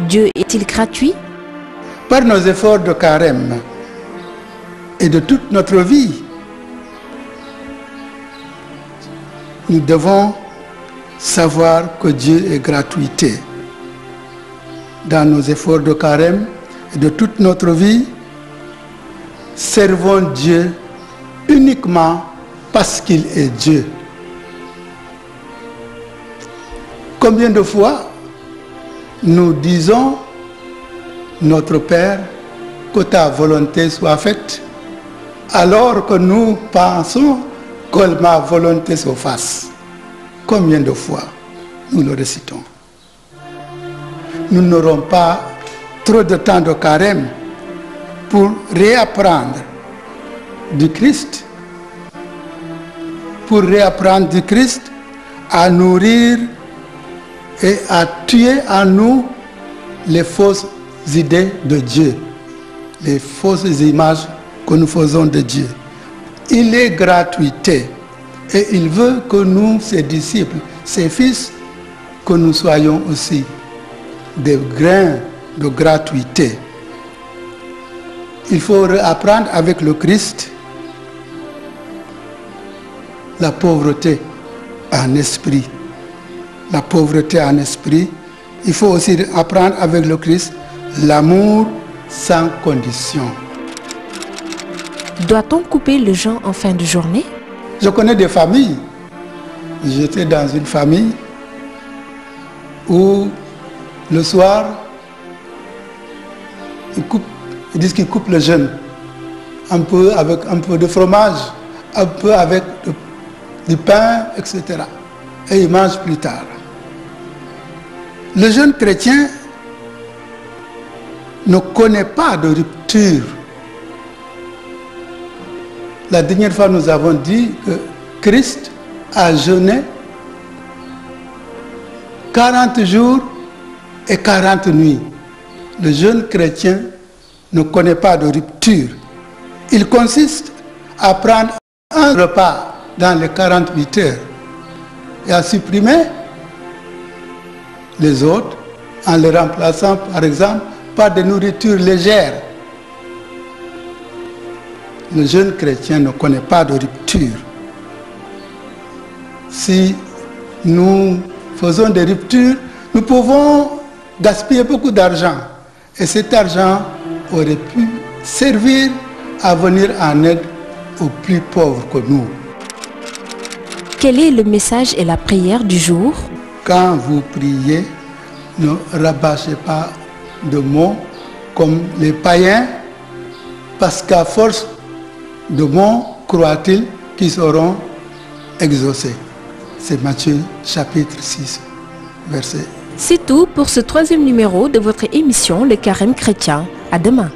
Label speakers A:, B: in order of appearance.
A: Dieu est-il gratuit?
B: Par nos efforts de carême et de toute notre vie, nous devons savoir que Dieu est gratuité. Dans nos efforts de carême et de toute notre vie, servons Dieu uniquement parce qu'il est Dieu. Combien de fois nous disons, notre Père, que ta volonté soit faite, alors que nous pensons que ma volonté se fasse. Combien de fois nous le récitons? Nous n'aurons pas trop de temps de carême pour réapprendre du Christ, à nourrir et à tuer en nous les fausses idées de Dieu, les fausses images que nous faisons de Dieu. Il est gratuité et il veut que nous, ses disciples, ses fils, que nous soyons aussi des grains de gratuité. Il faut apprendre avec le Christ la pauvreté en esprit. La pauvreté en esprit. Il faut aussi apprendre avec le Christ l'amour sans condition.
A: Doit-on couper le jeûne en fin de journée?
B: Je connais des familles. J'étais dans une famille où le soir, ils disent qu'ils coupent le jeûne. Un peu avec un peu de fromage, un peu avec du pain, etc. Et ils mangent plus tard. Le jeune chrétien ne connaît pas de rupture. La dernière fois, nous avons dit que Christ a jeûné 40 jours et 40 nuits. Le jeune chrétien ne connaît pas de rupture. Il consiste à prendre un repas dans les 48 heures et à supprimer les autres en les remplaçant par exemple par des nourritures légères. Le jeune chrétien ne connaît pas de rupture. Si nous faisons des ruptures, nous pouvons gaspiller beaucoup d'argent. Et cet argent aurait pu servir à venir en aide aux plus pauvres que nous.
A: Quel est le message et la prière du jour?
B: Quand vous priez, ne rabâchez pas de mots comme les païens, parce qu'à force de mots, croient-ils qu'ils seront exaucés. C'est Matthieu chapitre 6, verset.
A: C'est tout pour ce 3e numéro de votre émission Le Carême chrétien. À demain.